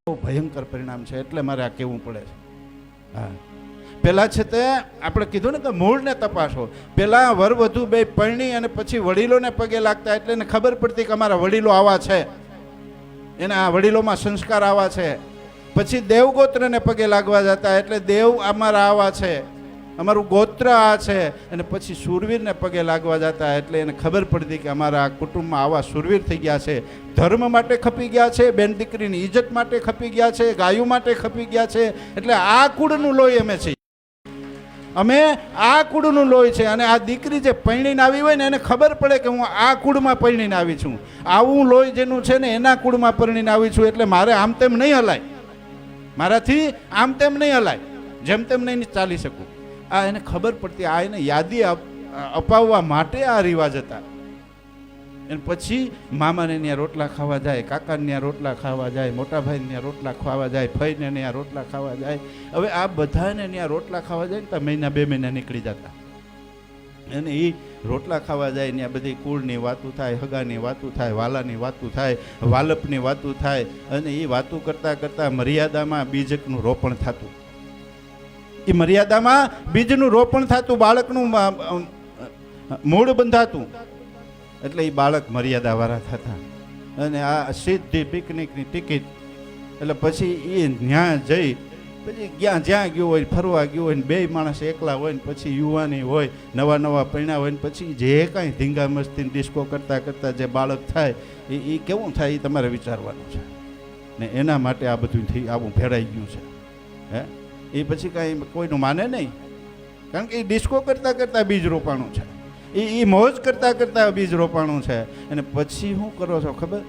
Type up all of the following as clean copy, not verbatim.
બહુ ભયંકર પરિણામ છે, એટલે મારે આ કહેવું પડે છે. હા, પેલા છે તે આપણે કીધું ને કે મૂળને તપાસો. પેલા વરવધુ બે પરણી અને પછી વડીલોને પગે લાગતા, એટલે એને ખબર પડતી કે અમારા વડીલો આવા છે, એના વડીલોમાં સંસ્કાર આવા છે. પછી દેવગોત્રને પગે લાગવા જતા, એટલે દેવ અમારા આવા છે, અમારું ગોત્ર આ છે. અને પછી શૂરવીરને પગે લાગવા જતા, એટલે એને ખબર પડતી કે અમારા કુટુંબમાં આવા શૂરવીર થઈ ગયા છે, ધર્મ માટે ખપી ગયા છે, બેન દીકરીની ઇજ્જત માટે ખપી ગયા છે, ગાયો માટે ખપી ગયા છે. એટલે આ કુળનું લોહી અમે છીએ, અમે આ કુળનું લોહી છે. અને આ દીકરી જે પરણીને આવી હોય ને, એને ખબર પડે કે હું આ કુળમાં પરણીને આવી છું, આવું લોહી જેનું છે ને એના કુળમાં પરણીને આવી છું, એટલે મારે આમ તેમ નહીં હલાય, મારાથી આમ તેમ નહીં હલાય, જેમ તેમ નહીં ચાલી શકું. આ એને ખબર પડતી. આ એને યાદી અપાવવા માટે આ રિવાજ હતા. અને પછી મામાને ત્યાં રોટલા ખાવા જાય, કાકાને ત્યાં રોટલા ખાવા જાય, મોટા ભાઈને ત્યાં રોટલા ખાવા જાય, ફઈને ત્યાં રોટલા ખાવા જાય. હવે આ બધાને ત્યાં રોટલા ખાવા જાય ને તો મહિના 2 મહિના નીકળી જતા. અને એ રોટલા ખાવા જાય ત્યાં બધી કુળની વાતું થાય, હગાની વાતું થાય, વાલાની વાતું થાય, વાલપની વાતું થાય. અને એ વાતું કરતાં કરતાં મર્યાદામાં બીજકનું રોપણ થતું. એ મર્યાદામાં બીજનું રોપણ થતું, બાળકનું મૂળ બંધાતું. એટલે એ બાળક મર્યાદાવાળા થતા. અને આ સીધી પિકનિકની ટિકિટ. એટલે પછી એ ત્યાં જઈ પછી જ્યાં ગયો હોય, ફરવા ગયો હોય ને, 2 માણસ એકલા હોય ને, પછી યુવાની હોય, નવા નવા પૈણા હોય ને, પછી જે કાંઈ ધીંગા મસ્તી ડિસ્કો કરતાં કરતાં જે બાળક થાય એ કેવું થાય એ તમારે વિચારવાનું છે. ને એના માટે આ બધું આવું ભેળાઈ ગયું છે. હે, એ પછી કાંઈ કોઈનું માને નહીં, કારણ કે એ ડિસ્કો કરતાં કરતાં બીજ રોપાણું છે, એ મોજ કરતાં કરતાં બીજ રોપાણું છે. અને પછી શું કરો છો ખબર?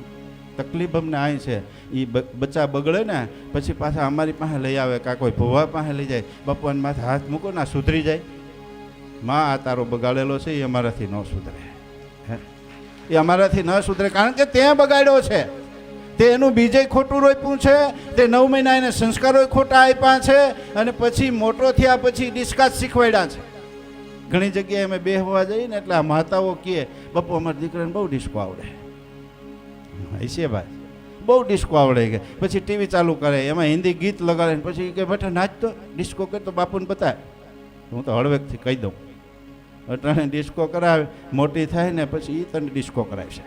તકલીફ અમને આવી છે. એ બચ્ચા બગડે ને પછી પાછા અમારી પાસે લઈ આવે, કાં કોઈ ભુવા પાસે લઈ જાય, બાપુને માથે હાથ મૂકો ના સુધરી જાય. માં આ તારો બગાડેલો છે, એ અમારાથી ન સુધરે. હે, એ અમારાથી ન સુધરે, કારણ કે તે બગાડ્યો છે, તે એનું બીજે ખોટું રોપ્યું છે, તે 9 મહિના એને સંસ્કારો ખોટા આપ્યા છે. અને પછી મોટો થયા પછી ડિસ્કાસ શીખવાડ્યા છે. ઘણી જગ્યાએ અમે બેહવા જઈએ ને, એટલે આ માતાઓ કહે, બાપુ અમારા દીકરાને બહુ ડિસ્કો આવડે છે ભાઈ, બહુ ડિસ્કો આવડે. કે પછી ટીવી ચાલુ કરે, એમાં હિન્દી ગીત લગાડે, પછી કે બેઠા નાચતો ડિસ્કો કરતો બાપુને બતાવે. હું તો હળવેકથી કહી દઉં, અટાણે ડિસ્કો કરાવે, મોટી થાય ને પછી એ તને ડિસ્કો કરાવશે,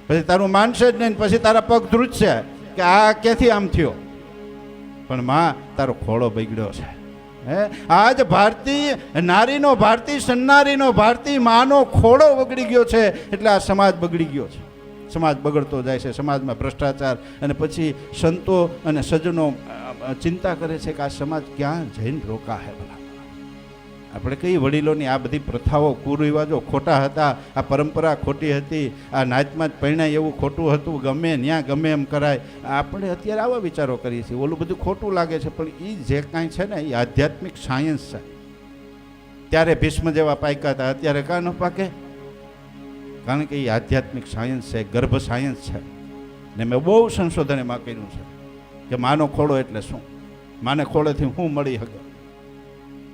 પછી તારું માનશે જ નહીં, પછી તારા પગ ધ્રુજશે કે આ ક્યાંથી આમ થયો. પણ માં તારો ખોળો બગડ્યો છે. હે, આજ ભારતીય નારીનો, ભારતીય સન્નારીનો, ભારતીય માનો ખોળો બગડી ગયો છે. એટલે આ સમાજ બગડી ગયો છે, સમાજ બગડતો જાય છે, સમાજમાં ભ્રષ્ટાચાર. અને પછી સંતો અને સજ્જનો ચિંતા કરે છે કે આ સમાજ ક્યાં જઈને રોકા હે. ભલા આપણે કઈ વડીલોની આ બધી પ્રથાઓ, કુરિવાજો ખોટા હતા, આ પરંપરા ખોટી હતી, આ નાચમાં જ પરણાય એવું ખોટું હતું, ગમે ત્યાં ગમે એમ કરાય. આપણે અત્યારે આવા વિચારો કરીએ છીએ, ઓલું બધું ખોટું લાગે છે. પણ એ જે કાંઈ છે ને એ આધ્યાત્મિક સાયન્સ છે. ત્યારે ભીષ્મ જેવા પાક્યા હતા, અત્યારે કાં ન પાકે? કારણ કે એ આધ્યાત્મિક સાયન્સ છે, ગર્ભ સાયન્સ છે. ને મેં બહુ સંશોધન એમાં કર્યું છે કે માનો ખોળો એટલે શું, માને ખોળેથી શું મળી શકે.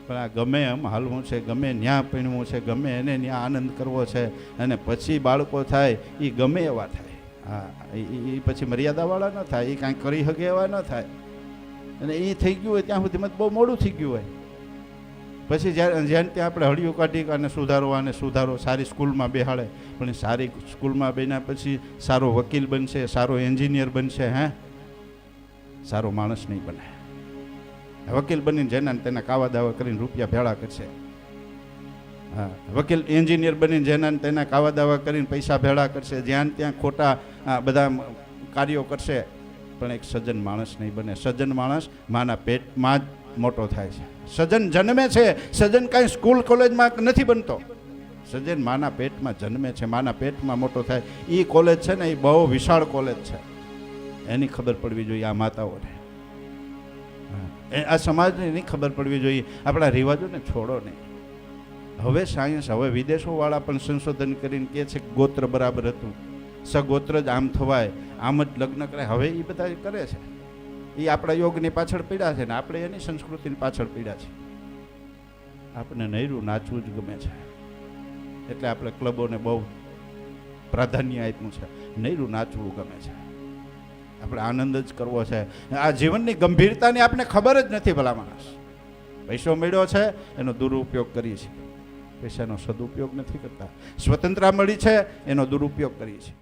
પણ આ ગમે એમ હાલવું છે, ગમે ન્યા પીણવું છે, ગમે એને ન્યા આનંદ કરવો છે. અને પછી બાળકો થાય એ ગમે એવા થાય. હા, એ પછી મર્યાદાવાળા ન થાય, એ કાંઈ કરી શકે એવા ન થાય. અને એ થઈ ગયું હોય ત્યાં સુધી બહુ મોડું થઈ ગયું હોય. પછી જ્યાં ત્યાં આપણે હળિયું કાઢી અને સુધારો, સારી સ્કૂલમાં બેહાડે. પણ સારી સ્કૂલમાં બેના પછી સારો વકીલ બનશે, સારો એન્જિનિયર બનશે, હે, સારો માણસ નહીં બને. વકીલ બનીને જેના તેના કાવા દાવા કરીને રૂપિયા ભેળા કરશે. હા, વકીલ એન્જિનિયર બનીને જેના તેના કાવા દાવા કરીને પૈસા ભેળા કરશે, જ્યાં ત્યાં ખોટા બધા કાર્યો કરશે. પણ એક સજ્જન માણસ નહીં બને. સજ્જન માણસ માના પેટમાં જ મોટો થાય છે. સજ્જન જન્મે છે, સજ્જન કાંઈ સ્કૂલ કોલેજમાં નથી બનતો. સજ્જન માના પેટમાં જન્મે છે, માના પેટમાં મોટો થાય. એ કોલેજ છે ને એ બહુ વિશાળ કોલેજ છે, એની ખબર પડવી જોઈએ આ માતાઓને. આ સમાજને એની ખબર પડવી જોઈએ. આપણા રિવાજોને છોડો નહીં. હવે સાયન્સ, હવે વિદેશોવાળા પણ સંશોધન કરીને કહે છે કે ગોત્ર બરાબર હતું, સગોત્ર જ આમ થવાય, આમ જ લગ્ન કરાય. હવે એ બધા કરે છે. એ આપણા યોગની પાછળ પીડા છે ને આપણે એની સંસ્કૃતિની પાછળ પીડા છે. આપણે નૈરું નાચવું જ ગમે છે, એટલે આપણે ક્લબોને બહુ પ્રાધાન્ય આપ્યું છે. નૈરું નાચવું ગમે છે. આપણે આનંદ જ કરવો છે. આ જીવનની ગંભીરતાની આપણે ખબર જ નથી. ભલા માણસ પૈસો મળ્યો છે એનો દુરુપયોગ કરીએ છીએ, પૈસાનો સદુપયોગ નથી કરતા. સ્વતંત્રતા મળી છે એનો દુરુપયોગ કરીએ છીએ.